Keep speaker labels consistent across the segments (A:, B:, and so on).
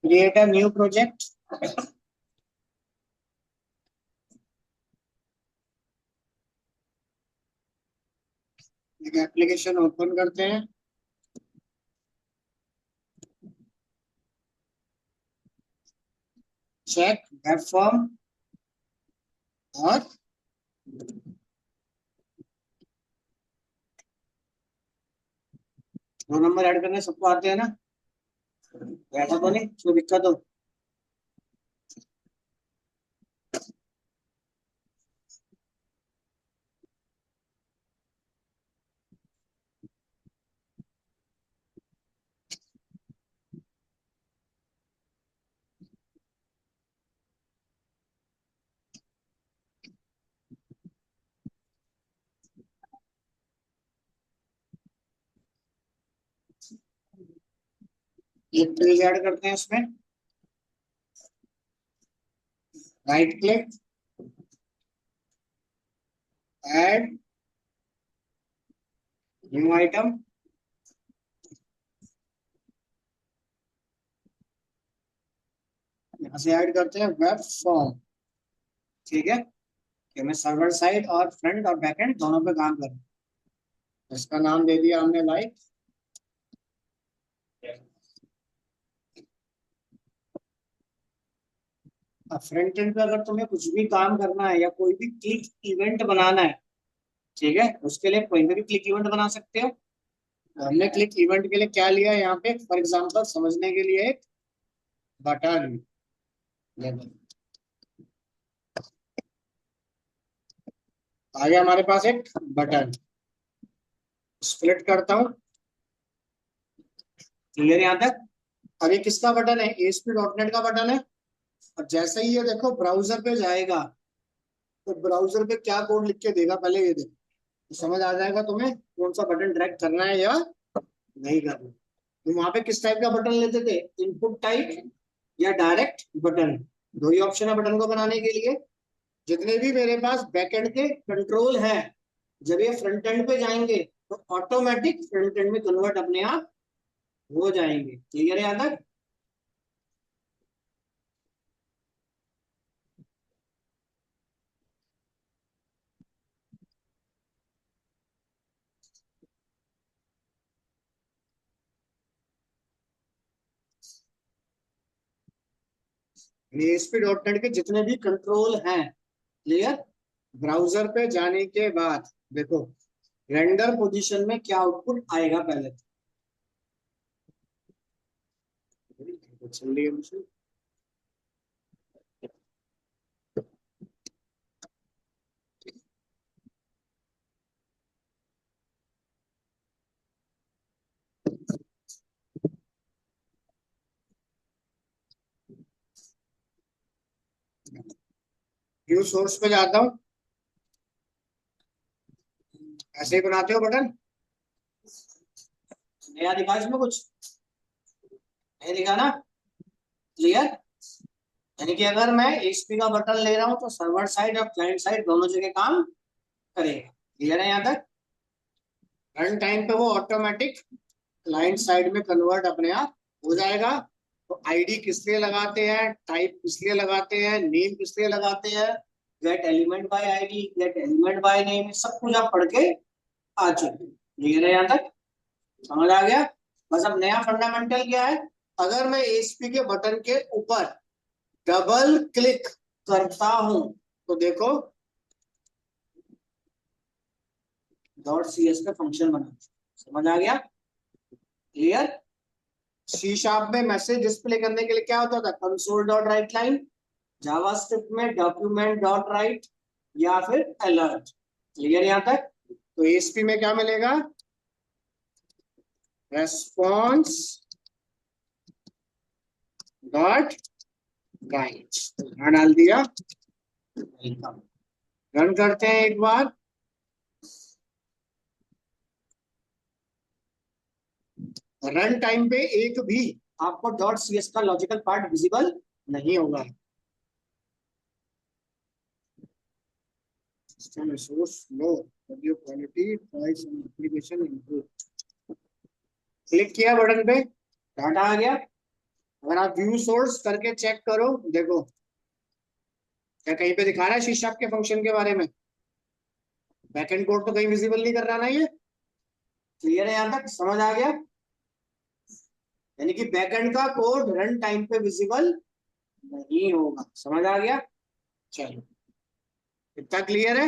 A: Create a new project. एक application open करते हैं। चेक वेब फॉर्म और 2 नंबर ऐड करने सबको आते हैं ना? ऐसा तो नहीं कोई दिक्कत हो? एक पेज ऐड करते हैं इसमें। Right click, add new item. यहाँ से ऐड करते हैं वेब फॉर्म। ठीक है, कि मैं सर्वर साइड और फ्रंट और बैकएंड दोनों पे काम करूँ। इसका नाम दे दिया हमने लाइक। अब फ्रंट एंड पे अगर तुम्हें कुछ भी काम करना है या कोई भी क्लिक इवेंट बनाना है, ठीक है, उसके लिए कोई भी क्लिक इवेंट बना सकते हो। हमने क्लिक इवेंट के लिए क्या लिया यहाँ पे, फॉर एग्जांपल समझने के लिए एक बटन। आ गया हमारे पास एक बटन। स्प्लिट करता हूँ। क्लियर यहाँ तक? अब ये किसका बटन है? ASP.NET का बटन है। और जैसे ही ये देखो ब्राउजर पे जाएगा तो ब्राउजर पे क्या कोड लिख के देगा पहले ये देखो, तो समझ आ जाएगा तुम्हें कौन सा बटन ड्रैग करना है या नहीं करना। तो वहां पे किस टाइप का बटन लेते थे? इनपुट टाइप या डायरेक्ट बटन। दो ही ऑप्शन है बटन को बनाने के लिए। जितने भी मेरे पास बैकएंड के कंट्रोल है, जब ये फ्रंट एंड पे जाएंगे तो ऑटोमेटिक फ्रंट एंड में कन्वर्ट अपने आप हो जाएंगे। क्लियर है यहाँ तक? ASP.NET के जितने भी कंट्रोल हैं, क्लियर। ब्राउजर पे जाने के बाद देखो रेंडर पोजीशन में क्या आउटपुट आएगा पहले तो चल रही है मुझे। व्यू सोर्स पे जाता हूँ। ऐसे ही बनाते हो बटन? नया दिखा इसमें कुछ? नहीं दिखा ना? क्लियर। यानी कि अगर मैं एचपी का बटन ले रहा हूँ तो सर्वर साइड और क्लाइंट साइड दोनों जगह काम करेगा। क्लियर है यहाँ तक? रन टाइम पे वो ऑटोमेटिक क्लाइंट साइड में कन्वर्ट अपने आप हो जाएगा। तो आईडी किस लिए लगाते हैं, टाइप किस लिए लगाते हैं, नेम किस लिए लगाते हैं, gate element by ID, gate element by name, सब कुछ आप पढ़ के आ चुके। क्लियर है यहाँ तक? समझ आ गया? बस अब नया फंडामेंटल क्या है, अगर मैं एसपी के बटन के ऊपर डबल क्लिक करता हूं तो देखो डॉट सी एस का फंक्शन बना। समझ आ गया? क्लियर। सी शार्प में मैसेज डिस्प्ले करने के लिए क्या होता था? Console dot right line, JavaScript में डॉक्यूमेंट डॉट राइट या फिर अलर्ट। क्लियर यहाँ तक? तो एसपी में क्या मिलेगा? Response dot right. यहाँ डाल दिया वेलकम। रन करते हैं एक बार। रन टाइम पे एक भी आपको डॉट सी एस का लॉजिकल पार्ट विजिबल नहीं होगा। System resource low, audio quality, price and application improve. Click किया बटन पे, डाटा आ गया। अगर आप व्यू सोर्स करके चेक करो, देखो क्या कहीं पे दिखा रहा है सी शार्प के फंक्शन के बारे में? बैकएंड कोड तो कहीं विजिबल नहीं कर रहा ना ये। क्लियर है? यहां तक समझ आ गया? यानी कि बैकएंड का कोड रन टाइम पे विजिबल नहीं होगा। समझ आ गया? चलो, इतना क्लियर है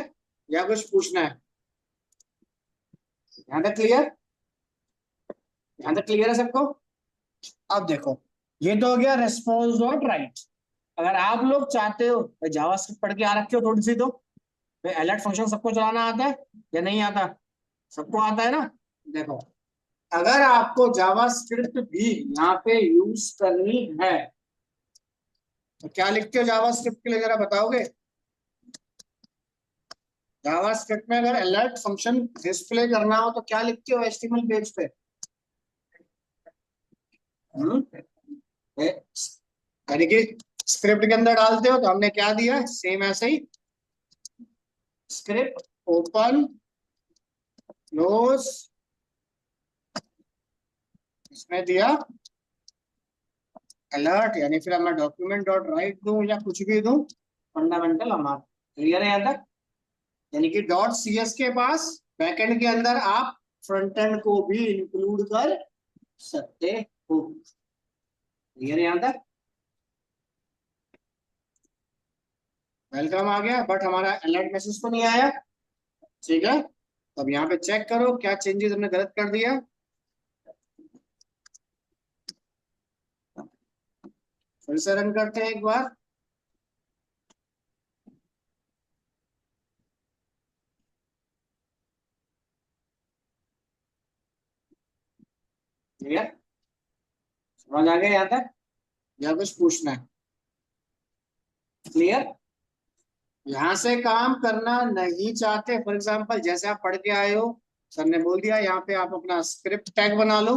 A: या कुछ पूछना है? यहां तक क्लियर? यहां तक क्लियर है सबको? अब देखो, ये तो हो गया रेस्पॉन्स डॉट राइट। अगर आप लोग चाहते हो, जावास्क्रिप्ट पढ़ के आ रखे हो थोड़ी सी, तो अलर्ट फंक्शन सबको चलाना आता है या नहीं आता? सबको आता है ना? देखो, अगर आपको जावास्क्रिप्ट भी यहाँ पे यूज करनी है तो क्या लिखते हो जावास्क्रिप्ट के लिए, जरा बताओगे? जावास्क्रिप्ट में अगर अलर्ट फंक्शन डिस्प्ले करना हो तो क्या लिखते हो एचटीएमएल पेज पे? हम्म? यानी कि स्क्रिप्ट के अंदर डालते हो, तो हमने क्या दिया सेम ऐसे ही, स्क्रिप्ट ओपन क्लोज, इसमें दिया अलर्ट, यानी फिर मैं डॉक्यूमेंट डॉट राइट दूं या कुछ भी दूं, फंडामेंटल हमारा क्लियर है यहाँ तक? यानी कि डॉट सी एस के पास बैकएंड के अंदर आप फ्रंट एंड को भी इंक्लूड कर सकते हो। क्लियर है यहाँ तक? वेलकम आ गया, बट हमारा अलर्ट मैसेज तो नहीं आया। ठीक है, अब यहाँ पे चेक करो क्या चेंजेस हमने गलत कर दिया। फिर से रन करते हैं एक बार। क्लियर? समझ आ गया यहाँ तक या कुछ पूछना है? क्लियर? यहाँ से काम करना नहीं चाहते, फॉर एग्जाम्पल जैसे आप पढ़ के आए हो, सर ने बोल दिया यहाँ पे आप अपना स्क्रिप्ट टैग बना लो।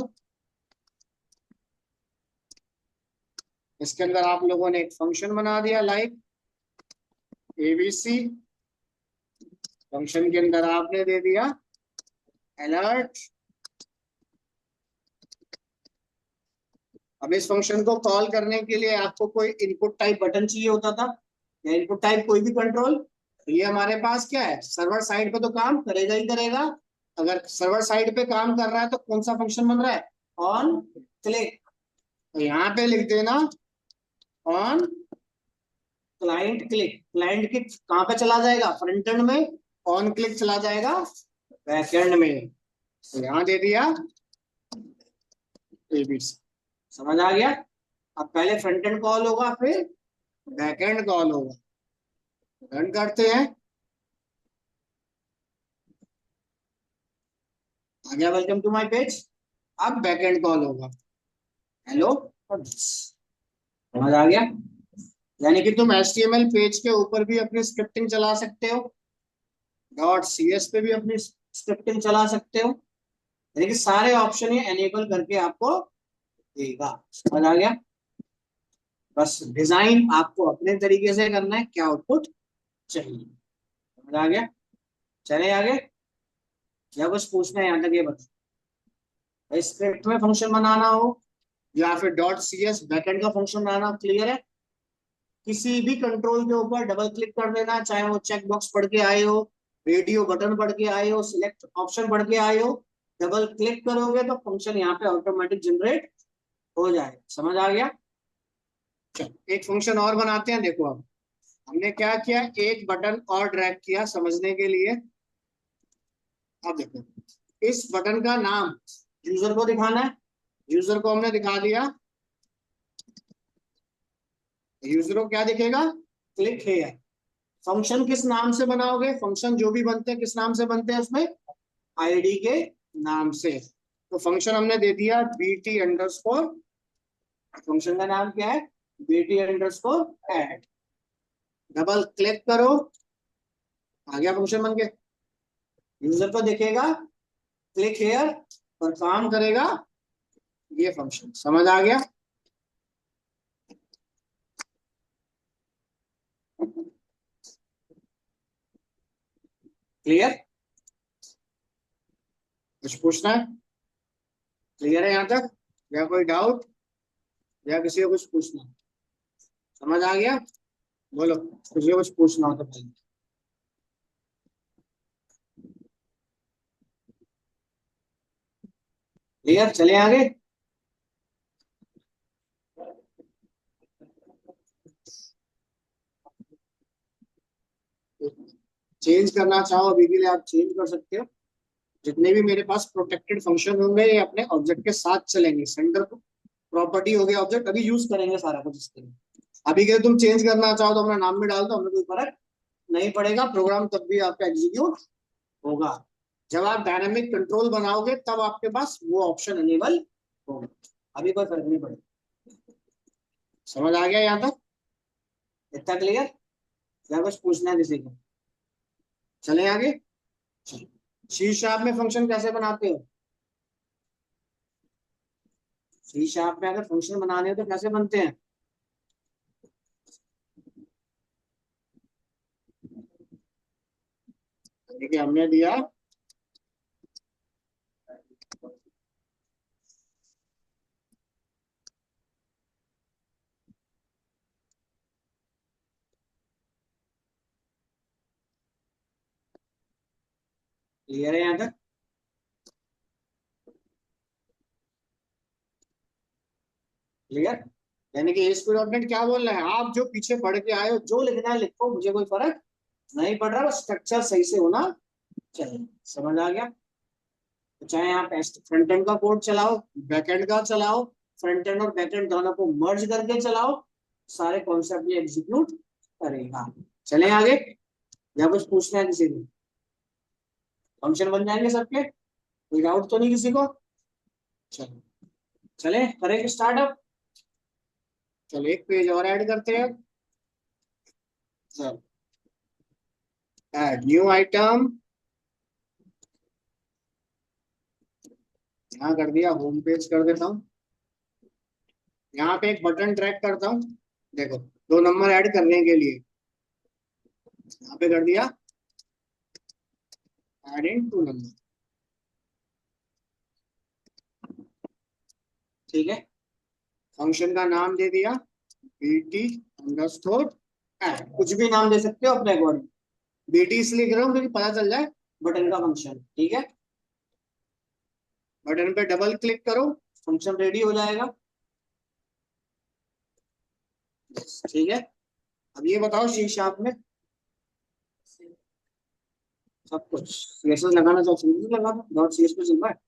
A: इसके अंदर आप लोगों ने एक फंक्शन बना दिया लाइक एबीसी, फंक्शन के अंदर आपने दे दिया अलर्ट। अब इस फंक्शन को कॉल करने के लिए आपको कोई इनपुट टाइप बटन चाहिए होता था, या इनपुट टाइप कोई भी कंट्रोल? तो ये हमारे पास क्या है, सर्वर साइड पे तो काम करेगा ही करेगा। अगर सर्वर साइड पे काम कर रहा है तो कौन सा फंक्शन बन रहा है? On click. तो यहाँ पे लिख देना on client click. Client click कहाँ पे चला जाएगा? फ्रंट एंड में। ऑन क्लिक चला जाएगा बैक एंड में। तो यहाँ दे दिया एबीसी। समझ आ गया? अब पहले फ्रंट एंड कॉल होगा, फिर बैक एंड कॉल होगा। रन करते हैं, आ गया वेलकम टू माय पेज। अब बैक एंड कॉल होगा हेलो और समझ आ गया? यानी कि तुम HTML पेज के ऊपर भी अपनी स्क्रिप्टिंग चला सकते हो, डॉट सी एस पे भी अपनी स्क्रिप्टिंग चला सकते हो। यानी कि सारे ऑप्शन ये एनेबल करके आपको देगा। समझ आ गया? बस डिजाइन आपको अपने तरीके से करना है, क्या आउटपुट चाहिए। समझ आ गया? चले आगे, या कुछ पूछना है यहाँ तक ये बता। स्क्रिप्ट में फंक्शन बनाना हो या फिर डॉट सी एस बैकएंड का फंक्शन बनाना, क्लियर है? किसी भी कंट्रोल के ऊपर डबल क्लिक कर देना, चाहे वो चेक बॉक्स पढ़ के आए हो, रेडियो बटन पढ़ के आए हो, सिलेक्ट ऑप्शन पढ़ के आए हो, डबल क्लिक करोगे तो फंक्शन यहाँ पे ऑटोमेटिक जनरेट हो जाएगा। समझ आ गया? चलो एक फंक्शन और बनाते हैं। देखो अब हमने क्या किया, एक बटन और ड्रैग किया समझने के लिए। अब देखो, इस बटन का नाम यूजर को दिखाना है, यूजर को हमने दिखा दिया। यूजर को क्या दिखेगा? Click here. फंक्शन किस नाम से बनाओगे? फंक्शन जो भी बनते हैं किस नाम से बनते हैं? उसमें आईडी के नाम से। तो फंक्शन हमने दे दिया बीटी अंडरस्कोर। फंक्शन का नाम क्या है? BT underscore add. Double click करो, आ गया फंक्शन बन के। यूजर को दिखेगा क्लिक हेयर और काम करेगा ये फंक्शन। समझ आ गया? क्लियर? कुछ पूछना है? क्लियर है यहाँ तक या कोई डाउट या किसी को कुछ पूछना? समझ आ गया? बोलो, किसी को कुछ पूछना हो तो पहले। क्लियर? चले आगे। चेंज करना चाहो अभी के लिए आप चेंज कर सकते हो। जितने भी मेरे पास प्रोटेक्टेड फंक्शन होंगे ये अपने ऑब्जेक्ट के साथ चलेंगे। सेंटर प्रॉपर्टी हो गया ऑब्जेक्ट, अभी यूज करेंगे सारा कुछ इसके लिए। अभी के लिए तुम चेंज करना चाहो तो अपना नाम भी डाल दो, हमें कोई फर्क नहीं पड़ेगा। प्रोग्राम तब भी आपका एग्जीक्यूट होगा। जब आप डायनामिक कंट्रोल बनाओगे तब आपके पास वो ऑप्शन अनेबल होगा। अभी कोई फर्क नहीं पड़ेगा। समझ आ गया यहाँ तक? इतना क्लियर? या कुछ पूछना है किसी को? चले आगे। सी शार्प में फंक्शन कैसे बनाते हो? सी शार्प में अगर फंक्शन बनाने हो तो कैसे बनते हैं? देखिए हमने दिया क्लियर है यहाँ तक? क्लियर? यानी कि एस डॉट नेट क्या बोल रहे हैं, आप जो पीछे पढ़ के आए हो जो लिखना है लिखो, मुझे कोई फर्क नहीं पड़ रहा, बस स्ट्रक्चर सही से होना चाहिए। समझ आ गया? तो चाहे आप फ्रंट एंड का कोड चलाओ, बैक एंड का चलाओ, फ्रंट एंड और बैक एंड दोनों को मर्ज करके चलाओ, सारे कॉन्सेप्ट ये एग्जीक्यूट करेगा। चले आगे। या कुछ पूछना है किसी को? फंक्शन बन जाएंगे सबके? कोई डाउट तो नहीं किसी को? चलो, चले करें स्टार्टअप। चलो एक पेज और ऐड करते हैं। चलो, ऐड न्यू आइटम। यहाँ कर दिया, होम पेज कर देता हूँ। यहाँ पे एक बटन ड्रैग करता हूँ। देखो, दो नंबर ऐड करने के लिए यहाँ पे कर दिया ऐड इन टू नंबर। ठीक है, फंक्शन का नाम दे दिया बीटी अंडरस्कोर ऐड, कुछ भी नाम दे सकते हो अपने अकॉर्डिंग। बीटी इसलिए कर रहा हूँ क्योंकि पता चल जाए बटन का फंक्शन। ठीक है, बटन पे डबल क्लिक करो, फंक्शन रेडी हो जाएगा। ठीक है, अब ये बताओ सी शार्प में सब कुछ सीएसएस लगाना चाहो सीएसएस लगा दो, डॉट सीएस पे चल रहा है।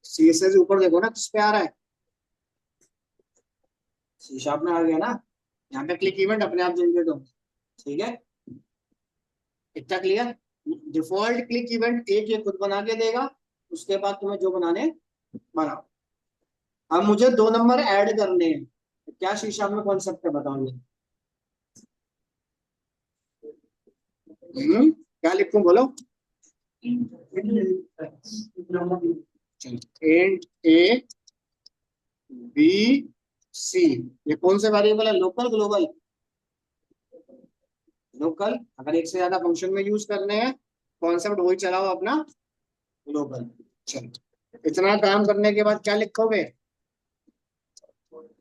A: सीएसएस ऊपर देखो ना किस पे आ रहा है, सी शार्प में आ गया ना। यहाँ पे क्लिक इवेंट अपने आप जनरेट हो। ठीक है, इतना क्लियर? डिफॉल्ट क्लिक इवेंट एक ये खुद बना के देगा, उसके बाद तुम्हें जो बनाने बनाओ। अब मुझे दो नंबर ऐड करने हैं, तो क्या सी शार्प में कॉन्सेप्ट है बताओ? क्या लिखूं बोलो? इंट ए बी सी, ये कौन से वेरिएबल है, लोकल ग्लोबल? लोकल। अगर एक से ज्यादा फंक्शन में यूज करने हैं कॉन्सेप्ट वही चलाओ अपना, ग्लोबल। चलो, इतना काम करने के बाद क्या लिखोगे?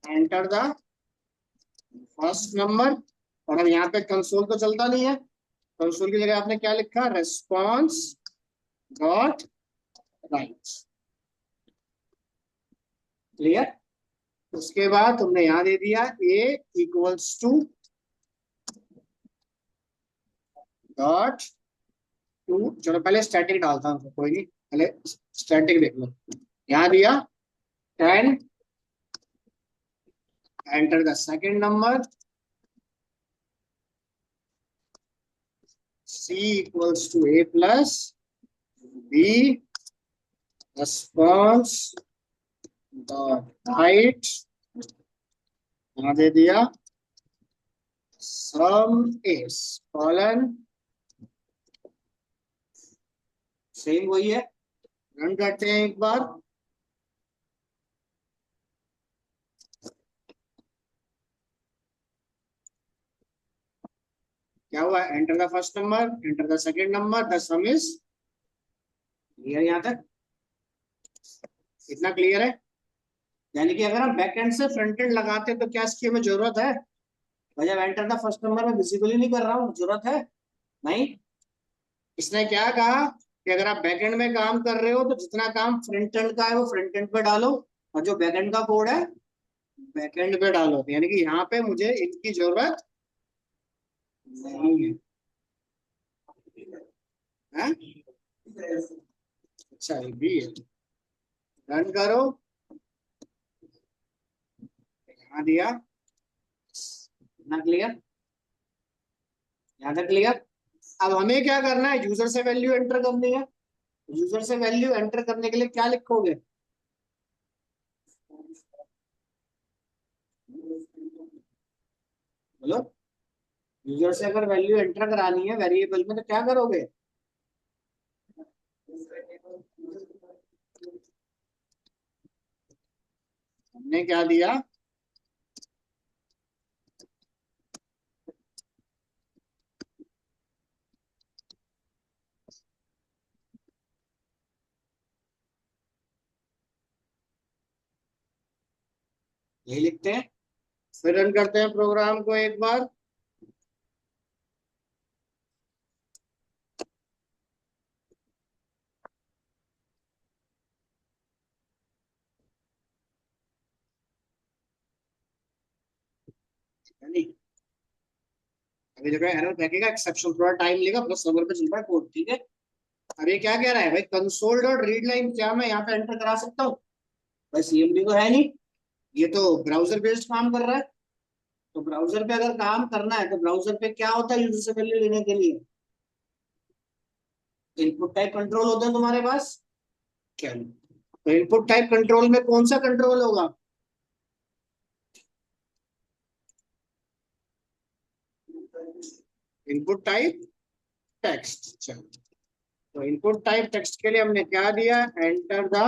A: Enter the first number. और अब यहाँ पे कंसोल तो चलता नहीं है, कंसोल की जगह आपने क्या लिखा? Response dot right. क्लियर? उसके बाद तुमने यहाँ दे दिया ए इक्वल्स टू डॉट टू। चलो पहले स्टैटिक डालता हूँ, कोई नहीं, पहले स्टैटिक देख लो। यहाँ दिया 10, enter the second number, c equals to a plus b response dot height। यहाँ दे दिया sum is कॉलन, सेम वही है। रन करते हैं एक बार। क्या हुआ, enter the first number, enter the second number, the some is clear. यहां तक इतना क्लियर है। यानी कि अगर हम बैक एंड से फ्रंट एंड लगाते हैं तो क्या इसकी हमें जरूरत है? भाई जब एंटर द फर्स्ट नंबर में विजिबली नहीं कर रहा हूँ, जरूरत है नहीं। इसने क्या कहा कि अगर आप बैक एंड में काम कर रहे हो तो जितना काम फ्रंट एंड का है वो फ्रंट एंड पे डालो, और जो बैक एंड का कोड है बैक एंड पे डालो। यानी कि यहाँ पे मुझे इनकी जरूरत नहीं है। हैं? अच्छा ये भी है। रन करो, यहाँ दिया ना, क्लियर, यहाँ तक क्लियर। अब हमें क्या करना है, यूजर से वैल्यू एंटर करनी है। यूजर से वैल्यू एंटर करने के लिए क्या लिखोगे? बोलो। यूजर से अगर वैल्यू एंटर करानी है वेरिएबल में तो क्या करोगे? हमने क्या दिया, यही लिखते हैं। फिर रन करते हैं प्रोग्राम को एक बार। नहीं, अभी देखो एरर देखेगा, एक्सेप्शन थोड़ा टाइम लेगा, प्लस सर्वर पे चल रहा है कोड, ठीक है। अब ये क्या कह रहा है भाई, कंसोल डॉट रीड लाइन क्या मैं यहाँ पे एंटर करा सकता हूँ? भाई सीएमडी तो है नहीं, ये तो ब्राउजर बेस्ड काम कर रहा है। तो ब्राउजर पे अगर काम करना है तो ब्राउजर पे क्या होता है यूजर से वैल्यू लेने के लिए? इनपुट टाइप कंट्रोल होते हैं तुम्हारे पास क्या? तो इनपुट टाइप कंट्रोल में कौन सा कंट्रोल होगा? Input type text. चलो, तो इनपुट टाइप टेक्स्ट के लिए हमने क्या दिया, एंटर द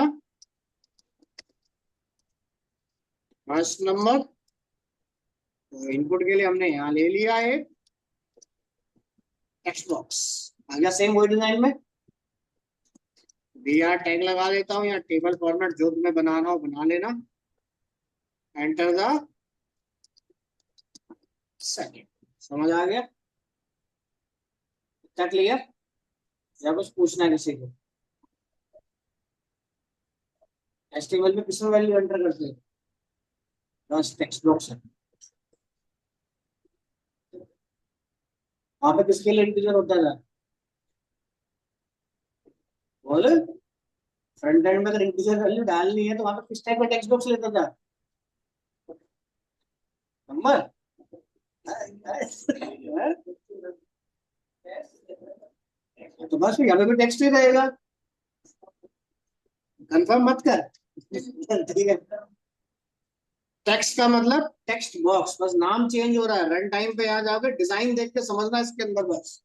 A: फर्स्ट नंबर। तो इनपुट के लिए हमने यहाँ ले लिया है टेक्स्ट बॉक्स। आ गया सेम वही डिजाइन में। दिया टैग लगा देता हूँ, या टेबल फॉर्मेट जो तुम्हें बनाना हो बना लेना। Enter the second. समझ आ गया? क्या क्लियर? या कुछ पूछना है किसी को? एचटीएमएल में किसमें वैल्यू एंटर करते हैं? बस टेक्स्ट बॉक्स है, वहां पे किसके लिए इंटीजर होता था? बोल। फ्रंट एंड में अगर इंटीजर वैल्यू डालनी है तो वहां पे किस टाइप का टेक्स्ट बॉक्स लेता था? नंबर। तो बस यहाँ पे भी टेक्स्ट ही रहेगा, कंफर्म मत कर। ठीक है। टेक्स्ट का मतलब टेक्स्ट बॉक्स, बस नाम चेंज हो रहा है। रन टाइम पे आ जाओगे, डिजाइन देख के समझना इसके अंदर बस।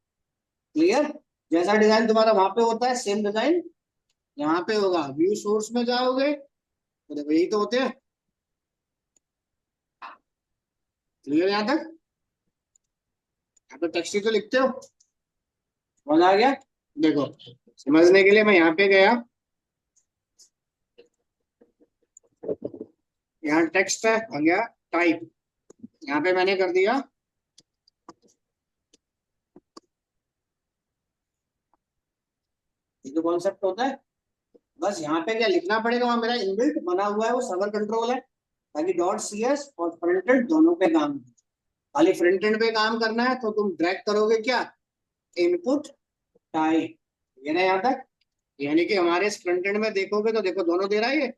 A: क्लियर? जैसा डिजाइन तुम्हारा वहां पे होता है सेम डिजाइन यहाँ पे होगा। व्यू सोर्स में जाओगे तो देखो यही तो होते हैं। क्लियर यहाँ तक? यहाँ पे टेक्स्ट ही तो लिखते हो। समझ आ गया? देखो, समझने के लिए मैं यहाँ पे गया, यहाँ टेक्स्ट है, आ गया टाइप, यहाँ पे मैंने कर दिया। ये तो कॉन्सेप्ट होता है। बस यहाँ पे क्या लिखना पड़ेगा, वहां मेरा इनबिल्ट बना हुआ है वो सर्वर कंट्रोल है, ताकि डॉट सी एस और फ्रंट एंड दोनों पे काम करे। खाली फ्रंट एंड पे काम करना है तो तुम ड्रैग करोगे क्या, इनपुट टाइप। ये ना यहाँ तक। यानी कि हमारे इस फ्रंट एंड में देखोगे तो देखो दोनों दे रहा है ये।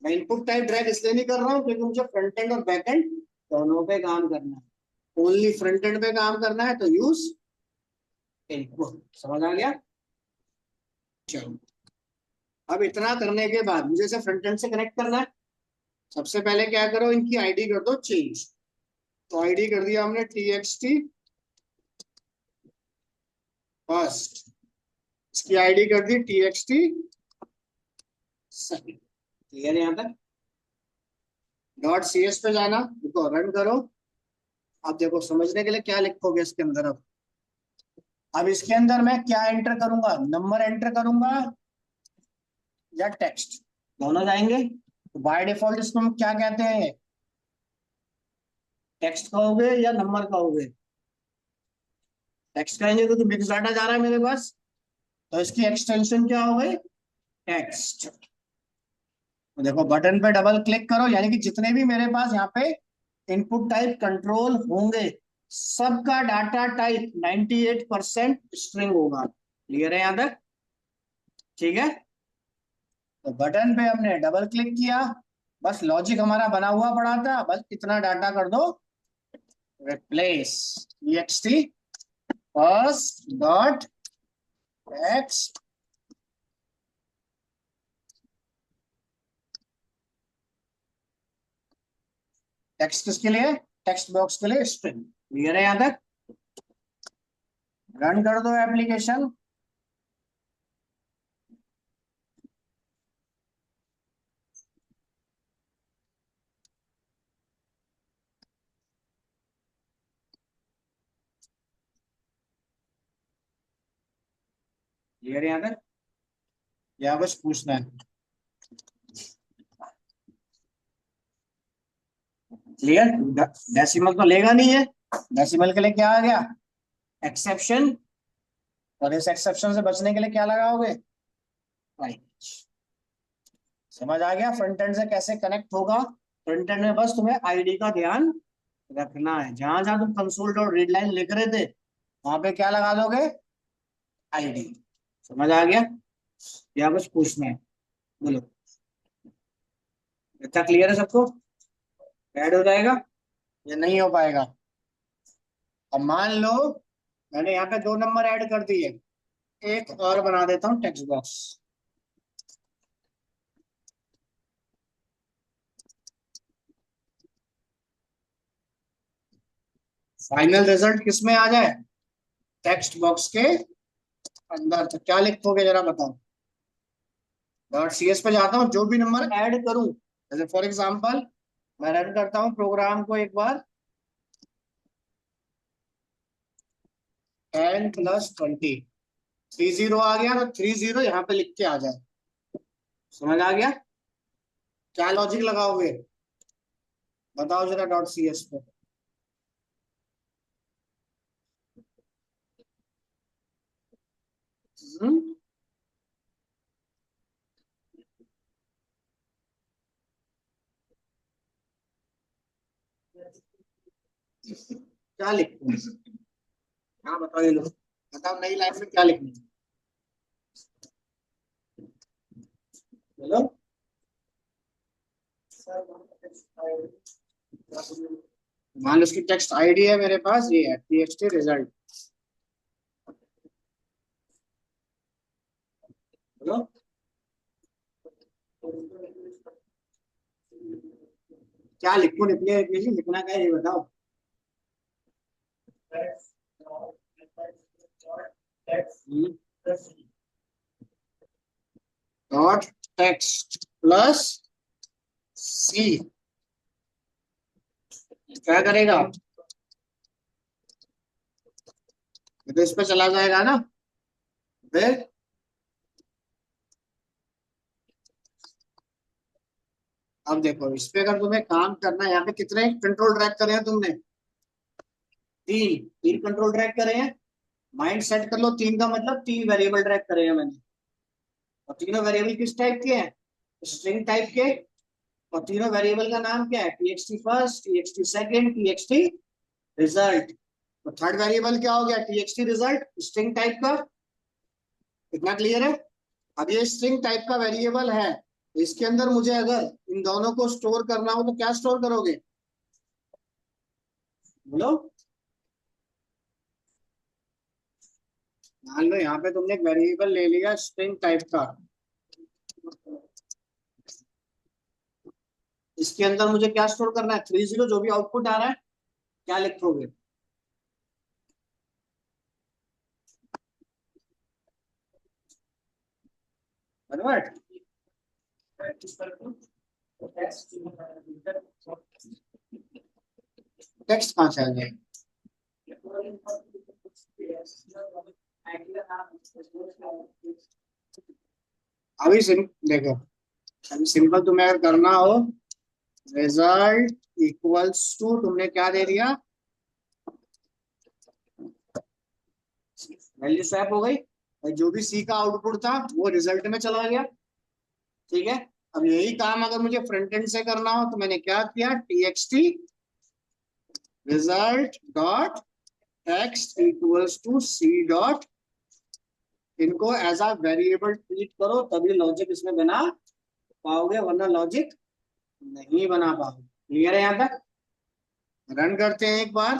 A: मैं इनपुट टाइप ड्रैग इसलिए नहीं कर रहा हूँ क्योंकि मुझे फ्रंट एंड और बैक एंड दोनों पे काम करना है। ओनली फ्रंट एंड पे काम करना है तो यूज इनपुट। समझ आ गया? चलो, अब इतना करने के बाद मुझे इसे फ्रंट एंड से कनेक्ट करना है। सबसे पहले क्या करो, इनकी आईडी कर दो चेंज। तो आईडी कर दिया हमने टी एक्स टी फर्स्ट, इसकी आईडी कर दी T X T second. Clear? यहाँ तक डॉट सी एस पे जाना, देखो रन करो, अब देखो समझने के लिए क्या लिखोगे इसके अंदर। अब इसके अंदर मैं क्या एंटर करूंगा, नंबर एंटर करूंगा या टेक्स्ट, दोनों जाएंगे। तो बाय डिफॉल्ट इसको हम क्या कहते हैं, टेक्स्ट कहोगे या नंबर कहोगे? टेक्स्ट कहेंगे क्योंकि मिक्स डाटा जा रहा है मेरे पास, तो इसकी एक्सटेंशन क्या हो गई, टेक्स्ट। तो देखो बटन पे डबल क्लिक करो, यानी कि जितने भी मेरे पास यहाँ पे इनपुट टाइप कंट्रोल होंगे, सबका डाटा टाइप 98% स्ट्रिंग होगा। क्लियर है यहाँ तक? ठीक है। तो बटन पे हमने डबल क्लिक किया, बस लॉजिक हमारा बना हुआ पड़ा था, बस इतना डाटा कर दो, replace txt first dot text. Text किसके लिए, टेक्स्ट बॉक्स के लिए स्ट्रिंग। क्लियर है यहाँ तक? रन कर दो एप्लीकेशन। क्लियर है यहाँ तक, या बस पूछना है? क्लियर। डेसिमल तो लेगा नहीं है, डेसिमल के लिए क्या आ गया, एक्सेप्शन। और इस एक्सेप्शन से बचने के लिए क्या लगाओगे, राइट। समझ आ गया फ्रंट एंड से कैसे कनेक्ट होगा? फ्रंट एंड में बस तुम्हें आईडी का ध्यान रखना है, जहां जहां तुम कंसोल डॉट रीड लाइन लिख रहे थे वहां पे क्या लगा दोगे, आईडी। समझ आ गया, या कुछ पूछना है? बोलो। इतना क्लियर है सबको? ऐड हो जाएगा या नहीं हो पाएगा? अब मान लो मैंने यहाँ पे 2 नंबर ऐड कर दिए, एक और बना देता हूँ टेक्स्ट बॉक्स। फाइनल रिजल्ट किस में आ जाए, टेक्स्ट बॉक्स के अंदर। तो क्या लिखोगे जरा बताओ। डॉट सी एस पे जाता हूँ, जो भी नंबर ऐड करूं, जैसे फॉर एग्जांपल मैं रन करता हूँ प्रोग्राम को एक बार, 10+20, 30 आ गया, तो 30 यहाँ पे लिख के आ जाए। समझ आ गया? क्या लॉजिक लगाओगे बताओ जरा डॉट सी एस पे। हम्म, क्या लिखूं? हाँ बताओ ये लोग, बताओ नई लाइन में क्या लिखना है? बोलो। मान लो उसकी टेक्स्ट आईडी है मेरे पास, ये है txt रिजल्ट। बोलो। क्या लिखूं, लिखना क्या है ये बताओ। डॉट टेक्स्ट प्लस सी, क्या करेगा, ये तो इस पे चला जाएगा ना। फिर अब देखो इस पे अगर तुम्हें काम करना है, यहाँ पे कितने कंट्रोल ट्रैक करे हैं तुमने, 3 कंट्रोल ट्रैक करे हैं। माइंड सेट कर लो, 3 का मतलब 3 वेरिएबल ट्रैक करे हैं मैंने। और तीनों वेरिएबल किस टाइप के हैं, स्ट्रिंग टाइप के। और तीनों वेरिएबल का नाम क्या है, txt first, txt second, txt result. तो थर्ड वेरिएबल क्या हो गया, txt रिजल्ट, स्ट्रिंग टाइप का। इतना क्लियर है? अब ये स्ट्रिंग टाइप का वेरिएबल है, इसके अंदर मुझे अगर इन दोनों को स्टोर करना हो तो क्या स्टोर करोगे, बोलो। मान लो यहाँ पे तुमने एक वेरिएबल ले लिया स्ट्रिंग टाइप का, इसके अंदर मुझे क्या स्टोर करना है, 30, जो भी आउटपुट आ रहा है क्या लिखोगे, बराबर। टेक्स्ट कहाँ से आ जाएगा? अभी देखो, अभी सिंपल तुम्हें अगर करना हो, रिजल्ट इक्वल्स टू, तुमने क्या दे दिया, वैल्यू स्वैप हो गई और जो भी सी का आउटपुट था वो रिजल्ट में चला गया। ठीक है, अब यही काम अगर मुझे फ्रंट एंड से करना हो तो मैंने क्या किया, txt result dot text equals to C dot, इनको एज अ वेरिएबल ट्रीट करो, तभी लॉजिक इसमें बना पाओगे, वरना लॉजिक नहीं बना पाओगे। क्लियर है यहाँ तक? रन करते हैं एक बार।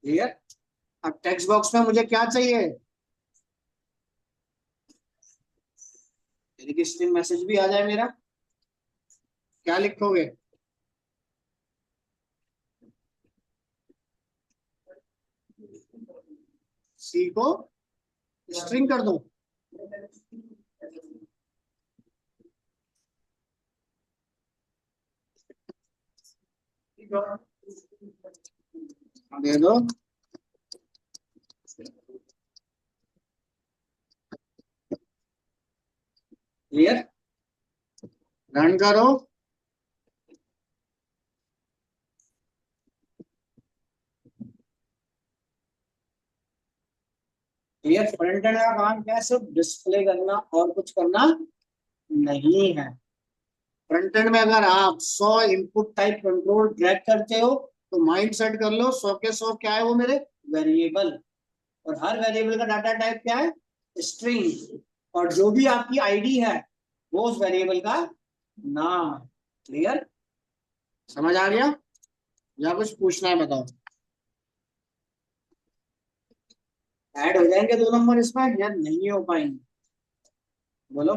A: क्लियर? अब टेक्स्ट बॉक्स में मुझे क्या चाहिए, यानी कि स्ट्रिंग मैसेज भी आ जाए मेरा। क्या लिखोगे, सी को स्ट्रिंग कर दो। दे दो। क्लियर? रन करो। क्लियर? फ्रंट एंड का काम क्या है, सिर्फ डिस्प्ले करना और कुछ करना नहीं है। फ्रंट एंड में अगर आप 100 इनपुट टाइप कंट्रोल ड्रैग करते हो तो माइंड सेट कर लो 100 के 100 क्या है, वो मेरे वेरिएबल, और हर वेरिएबल का डाटा टाइप क्या है, स्ट्रिंग, और जो भी आपकी आईडी है वो उस वेरिएबल का नाम है। क्लियर? समझ आ गया या कुछ पूछना है बताओ? ऐड हो जाएंगे 2 नंबर इसमें या नहीं हो पाएंगे, बोलो?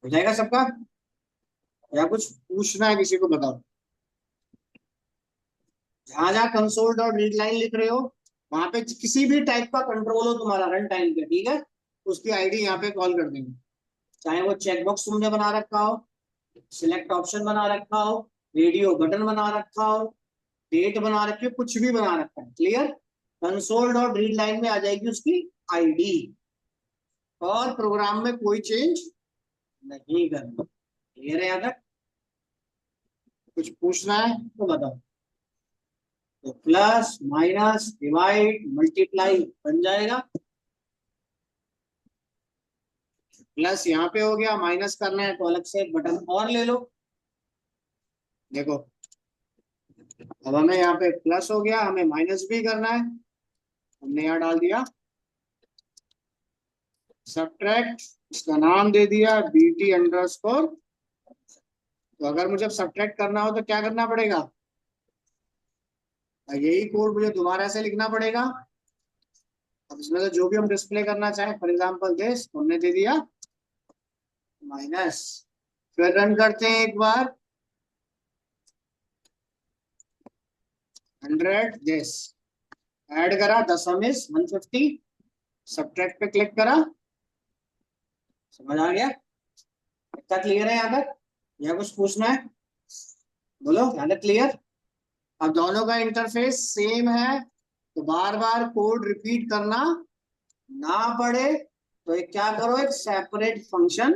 A: हो जाएगा सबका या कुछ पूछना है किसी को, बताओ? जहां जहां कंसोल डॉट रीड लाइन लिख रहे हो वहां पे किसी भी टाइप का कंट्रोल हो तुम्हारा रन टाइम पे, ठीक है, उसकी आईडी यहाँ पे कॉल कर देंगे। चाहे वो चेकबॉक्स तुमने बना रखा हो, सिलेक्ट ऑप्शन बना रखा हो, रेडियो बटन बना रखा हो, डेट बना रखी हो, कुछ भी बना रखा है। Clear? Console dot read line में आ जाएगी उसकी आईडी, और प्रोग्राम में कोई चेंज नहीं करना। क्लियर है यहाँ तक? कुछ पूछना है तो बताओ। तो प्लस माइनस डिवाइड मल्टीप्लाई बन जाएगा। प्लस यहाँ पे हो गया, माइनस करना है तो अलग से बटन और ले लो। देखो, अब हमें यहाँ पे प्लस हो गया, हमें माइनस भी करना है, हमने यहाँ डाल दिया सब्ट्रैक्ट, इसका नाम दे दिया बीटी अंडरस्कोर। तो अगर मुझे सब्ट्रैक्ट करना हो तो क्या करना पड़ेगा, यही कोड मुझे दोबारा से लिखना पड़ेगा। अब इसमें से जो भी हम डिस्प्ले करना चाहें, फॉर एग्जाम्पल दिस, हमने दे दिया माइनस। फिर रन करते हैं एक बार, 100 दिस, ऐड करा, दशम इज 150, सब्ट्रैक्ट पे क्लिक करा। समझ आ गया? इतना क्लियर है यहाँ तक या कुछ पूछना है, बोलो? यहाँ तक क्लियर? अब दोनों का इंटरफेस सेम है तो बार बार कोड रिपीट करना ना पड़े तो एक क्या करो, एक सेपरेट फंक्शन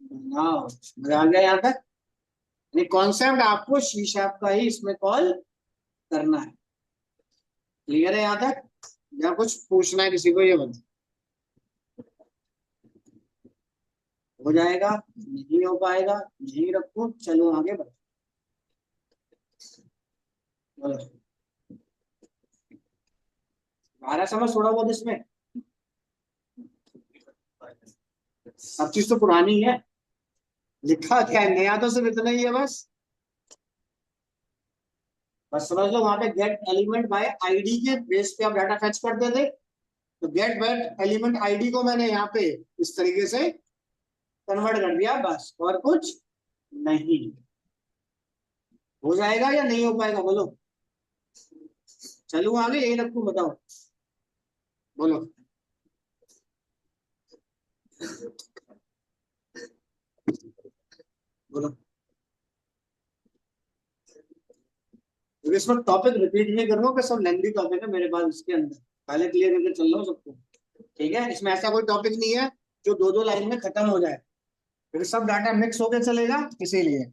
A: बनाओ। समझ आ गया यहाँ तक? यानी कॉन्सेप्ट आपको सी शार्प का ही इसमें कॉल करना है। क्लियर है यहाँ तक या कुछ पूछना है किसी को, ये बता? हो जाएगा, नहीं हो पाएगा नहीं रखो, चलो आगे बढ़ो। बोलो, आ रहा समझ थोड़ा बहुत इसमें? सब चीज तो पुरानी है, लिखा क्या है नया, तो सिर्फ इतना ही है बस। बस समझ लो, वहां पे गेट एलिमेंट बाय आईडी के बेस पे आप डाटा फेच करते थे, तो गेट वेट एलिमेंट आईडी को मैंने यहाँ पे इस तरीके से कन्वर्ट कर दिया, बस और कुछ नहीं। हो जाएगा या नहीं हो पाएगा, बोलो? चलू आगे, यही रखू, बताओ? बोलो। बोलो। क्योंकि इसमें टॉपिक रिपीट नहीं करूंगा कि सब लेंथी टॉपिक है मेरे पास इसके अंदर, पहले क्लियर करके चल रहा हूँ सबको। ठीक है, इसमें ऐसा कोई टॉपिक नहीं है जो दो दो लाइन में खत्म हो जाए, क्योंकि सब डाटा मिक्स होकर चलेगा इसीलिए।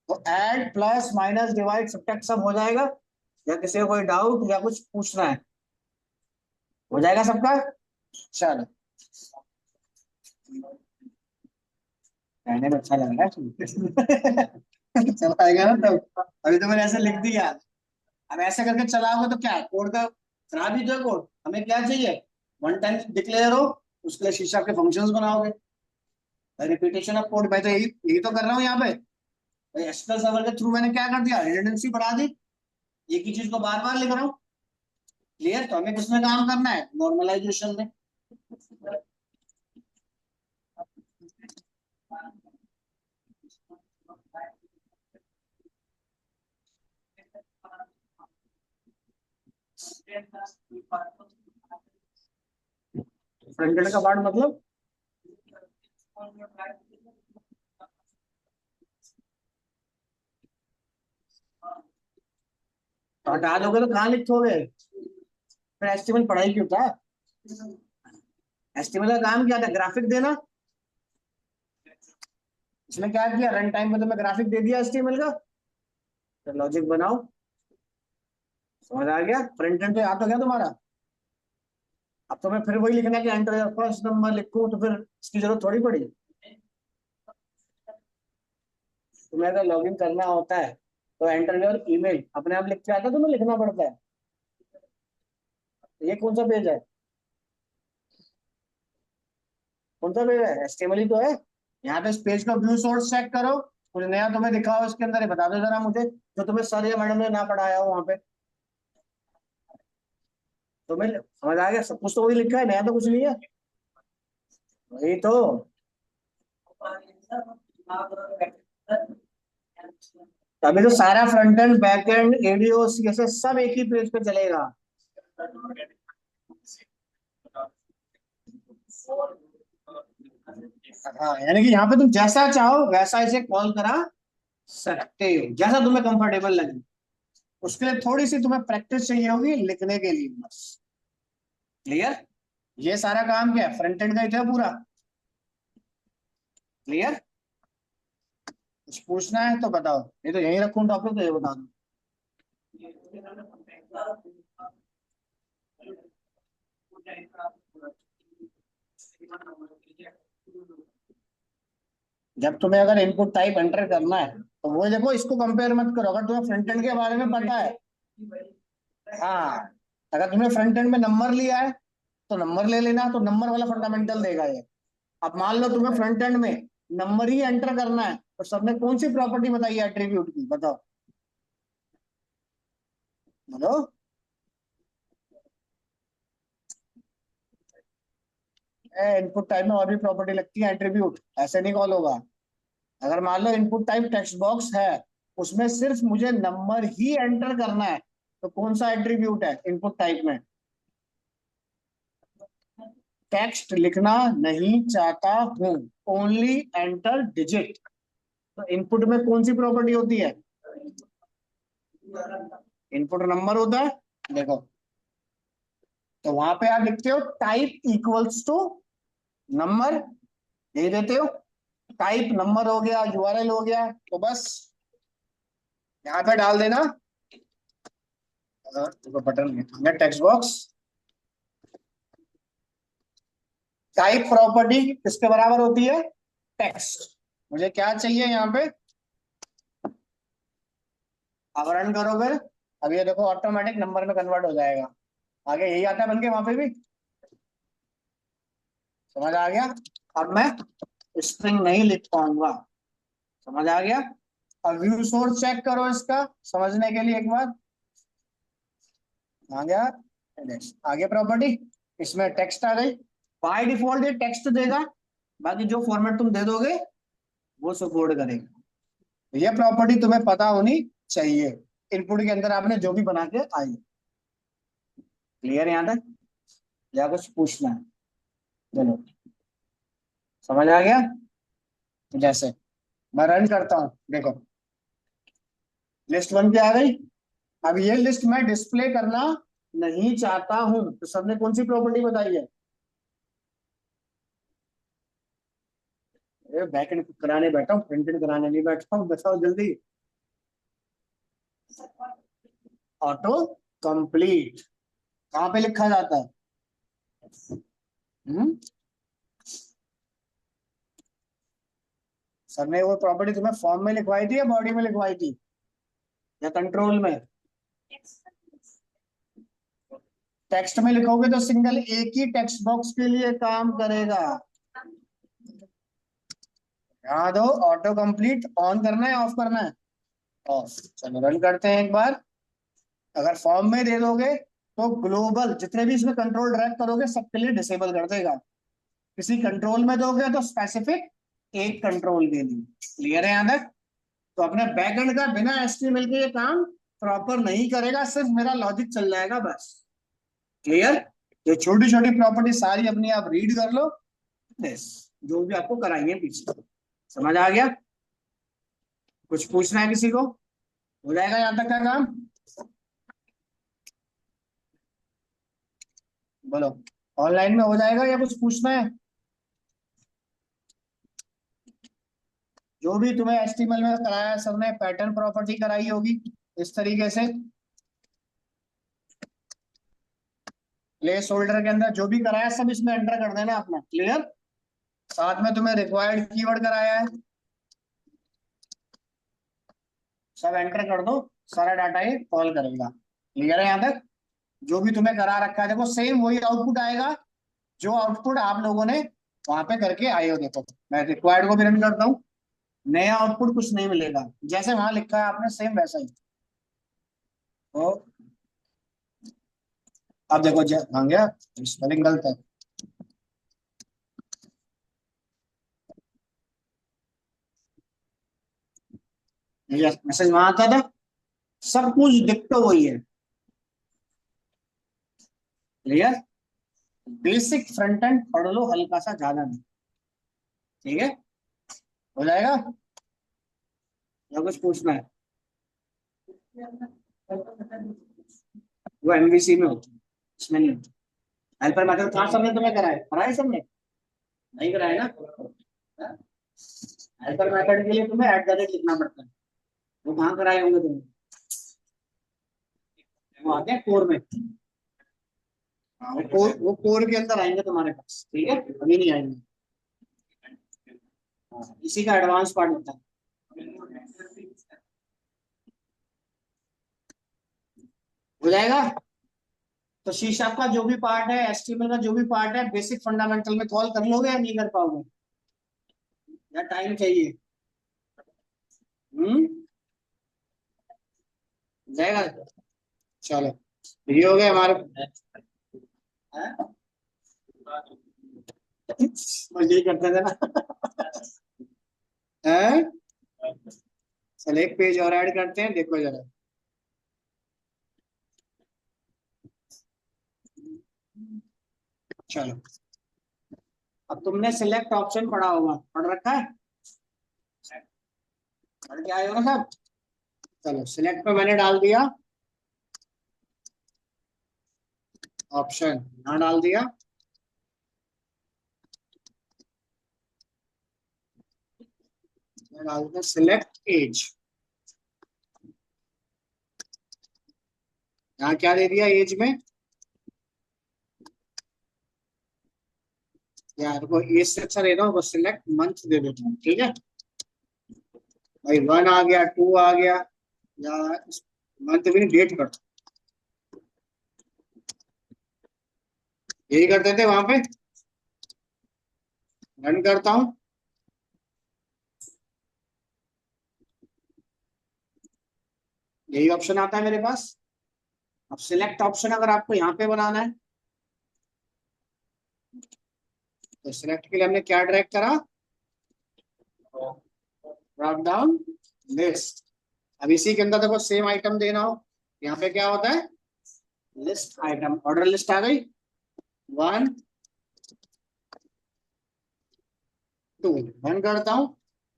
A: तो add plus minus divide subtract सब हो जाएगा, या किसी को कोई डाउट या कुछ पूछना है? हो जाएगा सबका? चलो, कहने में अच्छा लग रहा है। चल आएगा ना तब। अभी तो मैंने ऐसे लिख दिया, अब ऐसे करके चलाओगे तो क्या कोड का खराब ही तो है कोड। हमें क्या चाहिए, वन टाइम डिक्लेयर हो, उसके लिए शीर्षक के फंक्शंस बनाओगे। रिपीटेशन ऑफ कोड, मैं तो यही यही तो कर रहा हूँ यहाँ पे। एसक्यूएल सर्वर के थ्रू मैंने क्या कर दिया, रिडंडेंसी बढ़ा दी, एक ही चीज को बार बार लिख रहा हूँ। क्लियर? तो हमें किसमें काम करना है, नॉर्मलाइजेशन में। फ्रंट एंड का पार्ट मतलब, तो हटा दोगे तो कहाँ लिखोगे? फिर एचटीएमएल पढ़ाई क्यों था? एचटीएमएल का काम क्या था, ग्राफिक देना। इसमें क्या किया, रन टाइम में तो मैं ग्राफिक दे दिया एचटीएमएल का, तो लॉजिक बनाओ। समझ आ गया? फ्रंट एंड तो याद हो गया तुम्हारा। अब तो मैं फिर वही लिखना है कि एंटर फर्स्ट नंबर लिखूं, तो फिर इसकी जरूरत थोड़ी पड़ी। तुम्हें अगर लॉग इन करना होता है तो एंटर योर ईमेल अपने आप लिख के आता है, तुम्हें लिखना पड़ता है। ये कौन सा पेज है, कौन सा पेज है? एचटीएमएल ही तो है। यहाँ पे इस पेज का व्यू सोर्स चेक करो, कुछ नया तुम्हें दिखा हो इसके अंदर, ये बता दो जरा मुझे, जो तुम्हें सर या मैडम ने ना पढ़ाया हो वहां पे। तुम्हें समझ आ गया, सब कुछ तो वही लिखा है, नया तो कुछ नहीं है। वही तो। अभी तो सारा front end back and ADO CSS सब एक ही पेज पे चलेगा। हाँ, यानी कि यहाँ पे तुम जैसा चाहो वैसा इसे कॉल करा सकते हो, जैसा तुम्हें कंफर्टेबल लगे। उसके लिए थोड़ी सी तुम्हें प्रैक्टिस चाहिए होगी लिखने के लिए, बस। क्लियर? ये सारा काम क्या है, फ्रंट एंड का ही था पूरा। क्लियर? कुछ पूछना है तो बताओ, ये तो यहीं रखूं टॉपिक, तो ये बता दो। जब तुम्हें अगर इनपुट टाइप एंटर करना है तो वो देखो, इसको कंपेयर मत करो, अगर तुम्हें फ्रंट एंड के बारे में पता है। हाँ, अगर तुमने फ्रंट एंड में नंबर लिया है तो नंबर ले लेना, तो नंबर वाला फंडामेंटल देगा ये। अब मान लो तुम्हें फ्रंट एंड में नंबर ही एंटर करना है, तो सबने कौन सी प्रॉपर्टी बताई है एट्रीब्यूट की, बताओ। बोलो। इनपुट टाइप में और भी प्रॉपर्टी लगती है, एट्रीब्यूट ऐसे नहीं कॉल होगा। अगर मान लो इनपुट टाइप टेक्स्ट बॉक्स है, उसमें सिर्फ मुझे नंबर ही एंटर करना है, तो कौन सा एट्रीब्यूट है इनपुट टाइप में? टेक्स्ट लिखना नहीं चाहता हूं, ओनली एंटर डिजिट। तो इनपुट में कौन सी प्रॉपर्टी होती है? इनपुट नंबर होता है, देखो। तो वहां पे आप लिखते हो टाइप इक्वल्स टू नंबर, दे देते हो। टाइप नंबर हो गया, यूआरएल हो गया, तो बस यहाँ पे डाल देना। देखो button text box, type property किसके बराबर होती है, टेक्स्ट। मुझे क्या चाहिए यहाँ पे, अब रन करोगे, अब ये देखो ऑटोमेटिक नंबर में कन्वर्ट हो जाएगा। आगे यही आता है बन के वहां पे भी। समझ आ गया? अब मैं स्ट्रिंग नहीं लिख पाऊंगा। समझ आ गया? अब व्यू सोर्स चेक करो इसका समझने के लिए एक बार। आ गया आगे प्रॉपर्टी, इसमें टेक्स्ट आ गई। बाय डिफॉल्ट ये टेक्स्ट देगा, बाकी जो फॉर्मेट तुम दे दोगे वो सपोर्ट करेगा। ये प्रॉपर्टी तुम्हें पता होनी चाहिए, इनपुट के अंदर आपने जो भी बना के आई। क्लियर यहाँ तक? या कुछ पूछना है? चलो। समझ आ गया? जैसे मैं रन करता हूँ, देखो लिस्ट बन के आ गई। अब ये लिस्ट मैं डिस्प्ले करना नहीं चाहता हूं, तो सबने कौन सी प्रॉपर्टी बताई है? बैकएंड कराने बैठा हूँ, फ्रंट एंड कराने नहीं बैठा हूँ, बताओ जल्दी। ऑटो कंप्लीट कहाँ पे लिखा जाता है? हम्म सर ने वो प्रॉपर्टी तुम्हें फॉर्म में लिखवाई थी या बॉडी में लिखवाई थी या कंट्रोल में? टेक्स्ट में लिखोगे तो सिंगल एक ही टेक्स्ट बॉक्स के लिए काम करेगा। याद हो, ऑटो कंप्लीट ऑन करना है ऑफ करना है? ऑफ। चलो रन करते हैं एक बार। अगर फॉर्म में दे दोगे तो ग्लोबल जितने भी इसमें कंट्रोल ड्रैग करोगे सबके लिए डिसेबल कर देगा। किसी कंट्रोल में दोगे तो स्पेसिफिक एक कंट्रोल के लिए। क्लियर है यहाँ तक? तो अपने बैकएंड का बिना एचटीएमएल के ये काम प्रॉपर नहीं करेगा, सिर्फ मेरा लॉजिक चल जाएगा बस। क्लियर? ये छोटी छोटी प्रॉपर्टी सारी अपनी आप रीड कर लो, बस जो भी आपको कराएंगे पीछे। समझ आ गया? कुछ पूछना है किसी को? हो जाएगा यहाँ तक का काम? बोलो, ऑनलाइन में हो जाएगा या कुछ पूछना है? जो भी तुम्हें एचटीएमएल में कराया है सबने, पैटर्न प्रॉपर्टी कराई होगी इस तरीके से। प्लेस होल्डर के अंदर जो भी कराया सब इसमें एंटर कर देना अपना। क्लियर? साथ में तुम्हें रिक्वायर्ड कीवर्ड कराया है, सब एंटर कर दो, सारा डाटा ये कॉल करेगा। क्लियर है यहाँ तक? जो भी तुम्हें करा रखा है देखो सेम वही आउटपुट आएगा जो आउटपुट आप लोगों ने वहां पे करके आए हो। देखो मैं रिक्वायर्ड को भी रन करता हूँ, नया आउटपुट कुछ नहीं मिलेगा, जैसे वहां लिखा है आपने सेम वैसा ही। तो अब देखो भाग गया, स्पेलिंग गलत है। ये मैसेज वहां आता था, सब कुछ दिक्कत वही है। क्लियर? बेसिक फ्रंट एंड पढ़ लो हल्का सा, ज्यादा नहीं। ठीक है? हो जाएगा? या कुछ पूछना है? वो एमवीसी में होती है, इसमें नहीं होती। हेल्पर मेथड कहाँ सबने तुम्हें कराया? कराया सबने? नहीं कराया ना? हेल्पर मेथड के लिए तुम्हें एट द रेट लिखना पड़ता है, वो कहाँ कराए होंगे तुमने? वो आते हैं कोर में। हाँ, वो कोर के अंदर आएंगे तुम्हारे पास। ठीक है, अभी नहीं आएंगे। हाँ, इसी का एडवांस पार्ट होता है। हो जाएगा? तो शीशा का जो भी पार्ट है, एचटीएमएल का जो भी पार्ट है, बेसिक फंडामेंटल में कॉल कर लोगे या नहीं कर पाओगे? या टाइम चाहिए? हम्म हो जाएगा। चलो ये हो गया हमारे। हैं? बस यही करते थे ना। हैं? चल एक पेज और ऐड करते हैं, देखो जरा। चलो, अब तुमने सिलेक्ट ऑप्शन पढ़ा होगा, पढ़ रखा है? पढ़ के आए हो ना सब? चलो सिलेक्ट पे मैंने डाल दिया ऑप्शन, यहाँ डाल दिया। मैं डाल दिया सिलेक्ट एज। यहाँ क्या दे दिया एज में? यार को एज से अच्छा दे दो, बस सिलेक्ट मंथ दे देता हूँ। ठीक है भाई, 1 आ गया, 2 आ गया, या मंथ भी नहीं, डेट कर दो। यही करते थे वहां पे। रन करता हूँ, यही ऑप्शन आता है मेरे पास। अब सिलेक्ट ऑप्शन अगर आपको यहाँ पे बनाना है तो सिलेक्ट के लिए हमने क्या ड्रैग करा? Drop down list. अब इसी के अंदर देखो सेम आइटम देना हो, यहाँ पे क्या होता है? लिस्ट आइटम, ऑर्डर लिस्ट आ गई। 1 टू। रन करता हूँ,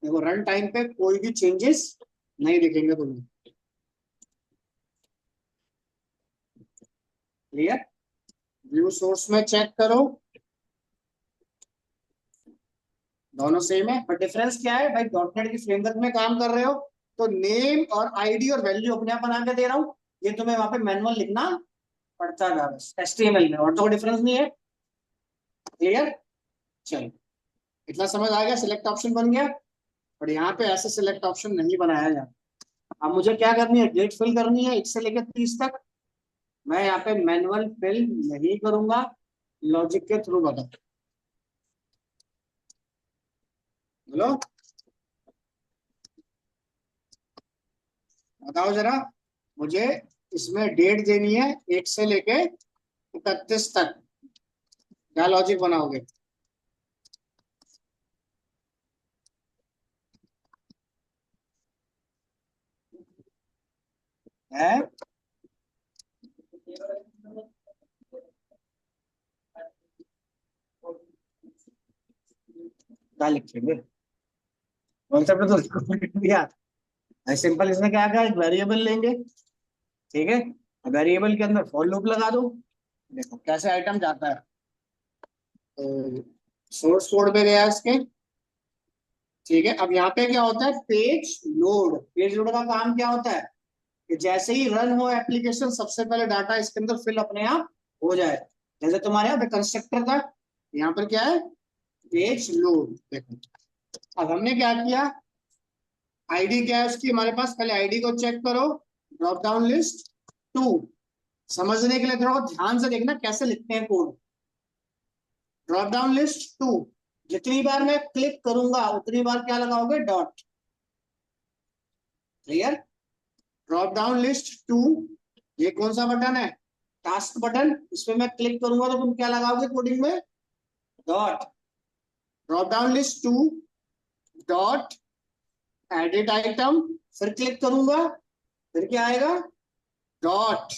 A: देखो रन टाइम पे कोई भी चेंजेस नहीं दिखेंगे तुम्हें। क्लियर? व्यू सोर्स में चेक करो, दोनों सेम है, पर डिफरेंस क्या है भाई, डॉटनेट की फ्रेमवर्क में काम कर रहे हो तो नेम और आईडी और वैल्यू अपने आप बना के दे रहा हूँ, ये तुम्हें वहां पे मैनुअल लिखना पड़ता है बस एचटीएमएल में, और तो कोई डिफरेंस नहीं है। क्लियर? चलो, इतना समझ आ गया, सिलेक्ट ऑप्शन बन गया। और यहाँ पे ऐसे सिलेक्ट ऑप्शन नहीं बनाया जाता। अब मुझे क्या करनी है, डेट फिल करनी है 1 से लेकर 30 तक। मैं यहाँ पे मैनुअल फिल नहीं करूंगा, लॉजिक के थ्रू बता। बोलो, बताओ जरा, मुझे इसमें डेट देनी है 1 से लेके 31 तक, क्या लॉजिक बनाओगे? है क्या लिखेंगे? कॉन्सेप्ट तो लिख दिया। सिंपल, इसमें क्या क्या, एक वेरिएबल लेंगे, ठीक है, वेरिएबल के अंदर फॉर लूप लगा दो। देखो कैसे आइटम जाता है, तो सोर्स कोड पे गया इसके, ठीक है। अब यहाँ पे क्या होता है, पेज लोड। पेज लोड का काम क्या होता है कि जैसे ही रन हो एप्लीकेशन, सबसे पहले डाटा इसके अंदर फिल अपने आप हो जाए। जैसे तुम्हारे यहाँ पे कंस्ट्रक्टर था, यहाँ पर क्या है, पेज लोड। देखो अब हमने क्या किया, आईडी क्या है उसकी हमारे पास, पहले आईडी को चेक करो, ड्रॉप डाउन लिस्ट टू। समझने के लिए थोड़ा ध्यान से देखना कैसे लिखते हैं code. Drop down list to, जितनी बार मैं क्लिक करूंगा उतनी बार क्या लगाओगे, dot. Clear? Drop down list to, ये कौन सा बटन है, टास्क बटन, इसमें मैं क्लिक करूंगा तो तुम क्या लगाओगे कोडिंग में, dot. Drop down list to dot edit item, फिर क्लिक करूंगा, फिर क्या आएगा, डॉट,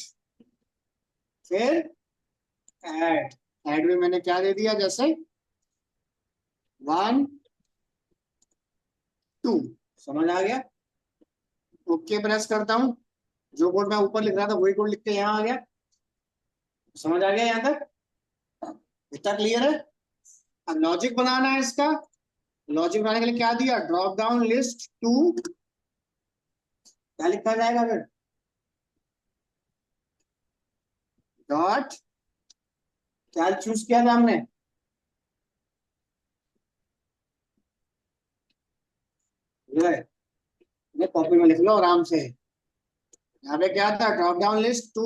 A: फिर ऐड। ऐड में मैंने क्या दे दिया, जैसे 1 2। समझ आ गया? ओके प्रेस करता हूं, जो कोड मैं ऊपर लिख रहा था वही कोड लिख के यहाँ आ गया। समझ आ गया यहाँ तक? इतना क्लियर है? अब लॉजिक बनाना है इसका। लॉजिक बनाने के लिए क्या दिया, ड्रॉप डाउन लिस्ट टू, क्या लिखा जाएगा फिर, डॉट, क्या चूज किया था हमने, ये कॉपी में लिख लो आराम से। यहाँ पे क्या था, drop down list to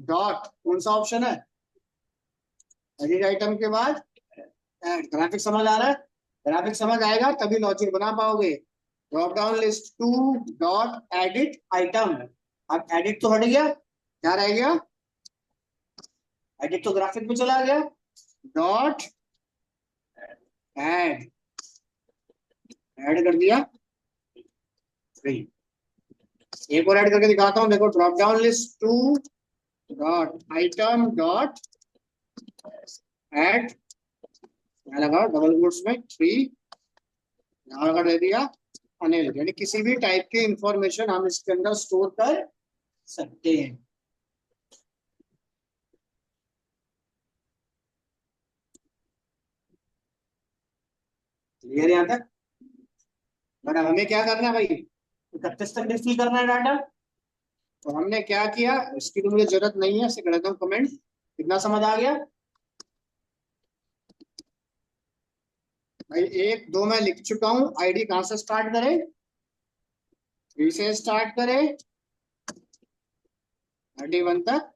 A: dot, कौन सा ऑप्शन है, एडिट आइटम के बाद ऐड। ग्राफिक समझ आ रहा है? ग्राफिक समझ आएगा तभी लॉजिक बना पाओगे। Drop down list to dot edit item. अब एडिट तो हट गया, क्या रह गया, एडिट तो ग्राफिक में चला गया, डॉट ऐड। ऐड कर दिया, थ्री। एक और ऐड करके दिखाता हूँ, देखो drop down list to dot item dot add, क्या लगा डबल कोट्स में, थ्री, यहाँ लगा दे दिया अनिल। यानी किसी भी टाइप की इंफॉर्मेशन हम इसके अंदर स्टोर कर सकते हैं। क्लियर यहाँ तक? बट अब हमें क्या करना है भाई, 31 तक डिस्प्ले करना है डाटा। तो हमने क्या किया, इसकी तो मुझे जरूरत नहीं है, इसे कर देता हूँ कमेंट। कितना समझ आ गया भाई, 1 2 मैं लिख चुका हूँ। आईडी कहाँ से स्टार्ट करें, 3 से स्टार्ट करें, 31 तक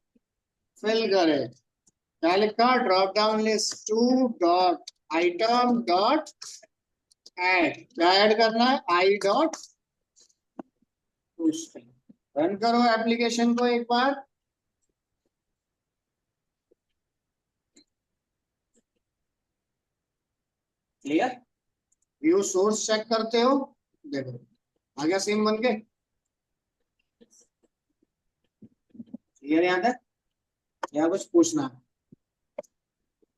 A: फिल करें। क्या लिखा, drop down list to dot item dot add. क्या ऐड करना है, आई डॉट पुश। रन करो एप्लीकेशन को एक बार। क्लियर? व्यू सोर्स चेक करते हो, देखो आ गया सेम बन के। क्लियर यहाँ तक, या कुछ पूछना,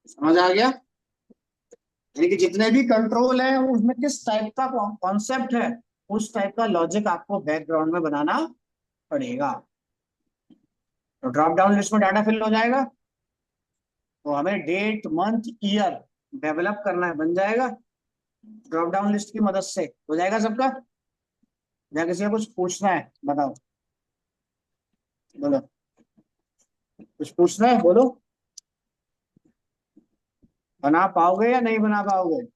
A: समझ आ गया? यानी कि जितने भी कंट्रोल है उसमें किस टाइप का कॉन्सेप्ट है, उस टाइप का लॉजिक आपको बैकग्राउंड में बनाना पड़ेगा। तो ड्रॉप डाउन लिस्ट में डाटा फिल हो जाएगा, तो हमें डेट मंथ ईयर डेवलप करना है, बन जाएगा ड्रॉप डाउन लिस्ट की मदद से। हो जाएगा सबका? या किसी को कुछ पूछना है बताओ, बोलो, कुछ पूछना है बोलो। बना पाओगे या नहीं बना पाओगे?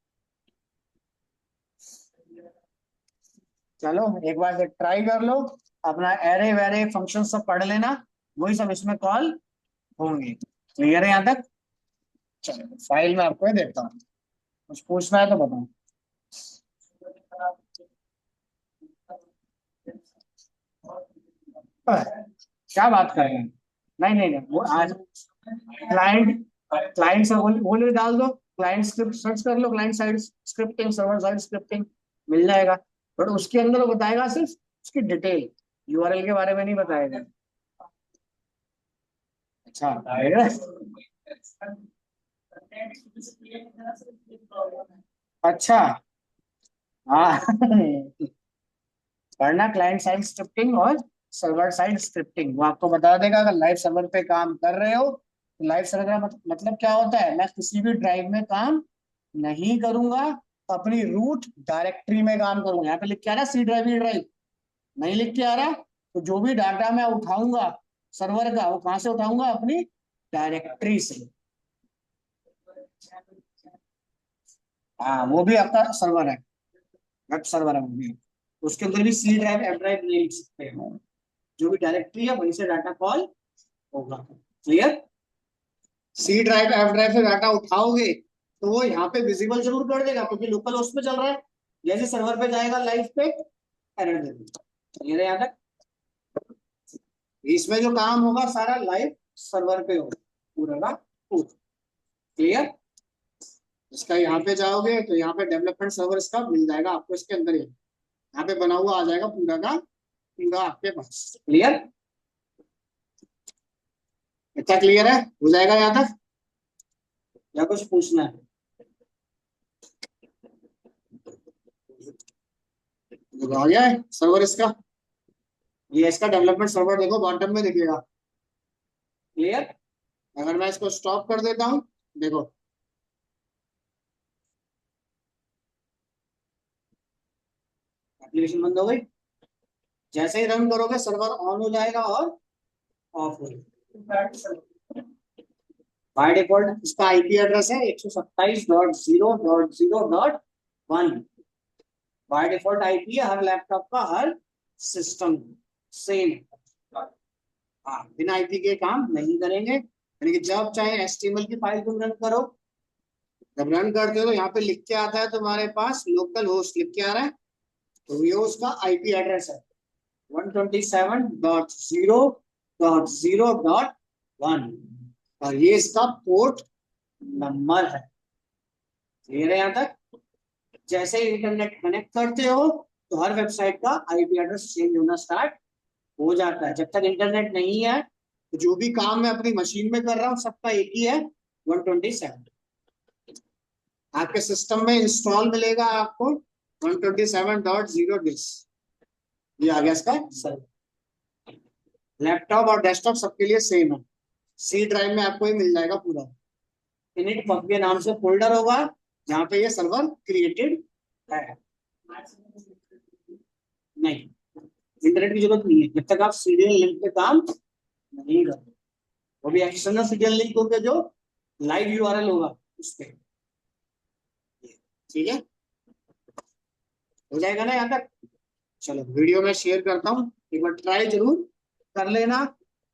A: चलो एक बार से ट्राई कर लो, अपना एरे वेरे फंक्शन सब पढ़ लेना, वही सब इसमें कॉल होंगे। क्लियर है यहाँ तक? चलो फाइल में आपको ये देता हूँ, कुछ पूछना है तो बताओ। क्या बात कर रहे हैं? नहीं नहीं नहीं, वो आज क्लाइंट, क्लाइंट से बोले डाल दो, क्लाइंट स्क्रिप्ट सर्च कर लो, client side scripting, server side scripting, मिल जाएगा। बट उसके अंदर वो बताएगा सिर्फ उसकी डिटेल, यूआरएल के बारे में नहीं बताएगा। अच्छा बताएगा। अच्छा हाँ पढ़ना क्लाइंट साइड स्क्रिप्टिंग और सर्वर साइड स्क्रिप्टिंग, वो आपको बता देगा। अगर लाइव सर्वर पे काम कर रहे हो तो लाइव सर्वर का मतलब क्या होता है, मैं किसी भी ड्राइव में काम नहीं करूंगा, अपनी रूट डायरेक्टरी में काम करूंगा। यहाँ पे लिख के आ रहा है सी ड्राइव ई ड्राइव, नहीं लिख के आ रहा, तो जो भी डाटा मैं उठाऊंगा सर्वर का, वो कहाँ से उठाऊंगा? अपनी डायरेक्टरी से। हाँ वो भी आपका सर्वर है, वेब सर्वर है वो भी, उसके अंदर भी सी ड्राइव एफ ड्राइव नहीं लिख सकते हैं। जो भी डायरेक्टरी है वहीं से डाटा कॉल होगा। Clear? C drive F drive से डाटा उठाओगे तो वो यहाँ पे विजिबल जरूर कर देगा, क्योंकि लोकल होस्ट पे चल रहा है। जैसे सर्वर पे जाएगा लाइव पे एरर दे देगा। ये रहे यहाँ तक। इसमें जो काम होगा सारा लाइव सर्वर पे होगा, पूरा का पूरा। क्लियर? इसका यहाँ पे जाओगे तो यहाँ पे डेवलपमेंट सर्वर इसका मिल जाएगा आपको, इसके अंदर ही यहाँ पे बना हुआ आ जाएगा पूरा का पूरा आपके पास। क्लियर? इतना क्लियर है? हो जाएगा यहाँ तक या कुछ पूछना है? देखो आ गया है सर्वर इसका, ये इसका डेवलपमेंट सर्वर देखो बॉटम में दिखेगा। क्लियर? अगर मैं इसको स्टॉप कर देता हूँ, देखो एप्लीकेशन बंद हो गई। जैसे ही रन करोगे सर्वर ऑन हो जाएगा और ऑफ हो जाएगा। बाय डिफॉल्ट इसका आईपी एड्रेस है 127.0.0.1। बाय डिफॉल्ट आईपी है हर लैपटॉप का, हर सिस्टम सेम। हाँ बिना आईपी के काम नहीं करेंगे, यानी कि जब चाहे एचटीएमएल की फाइल तुम रन करो, जब रन करते हो तो यहाँ पे लिख के आता है तुम्हारे पास लोकल होस्ट लिख के आ रहा है, तो ये उसका आईपी एड्रेस है 127.0.0.1 और ये इसका पोर्ट नंबर है। क्लियर है यहाँ तक? जैसे ही इंटरनेट कनेक्ट करते हो तो हर वेबसाइट का आईपी एड्रेस चेंज होना स्टार्ट हो जाता है। जब तक इंटरनेट नहीं है तो जो भी काम मैं अपनी मशीन में कर रहा हूँ सबका एक ही है 127। आपके सिस्टम में इंस्टॉल मिलेगा आपको 127.0 ये आ गया इसका सर्वर। लैपटॉप और डेस्कटॉप सबके लिए सेम है, सी ड्राइव में आपको ये मिल जाएगा पूरा। इनिट पब के नाम से फोल्डर होगा जहाँ पे ये सर्वर क्रिएटेड है। नहीं, इंटरनेट की जरूरत नहीं है जब तक आप सीरियल लिंक पे काम नहीं करोगे। वो भी एक्सटर्नल सीरियल लिंक होगा जो लाइव यूआरएल होगा उस पे। ठीक है? हो जाएगा ना यहाँ तक? चलो वीडियो में शेयर करता हूँ, एक बार ट्राई जरूर कर लेना।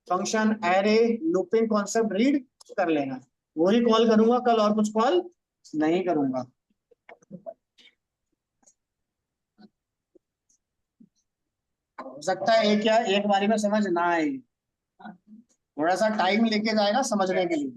A: Function array looping concept read कर लेना। वही कॉल करूंगा कल, और कुछ कॉल नहीं करूंगा। हो सकता है एक या एक बारी में समझ ना आए, थोड़ा सा टाइम लेके जाएगा समझने के लिए।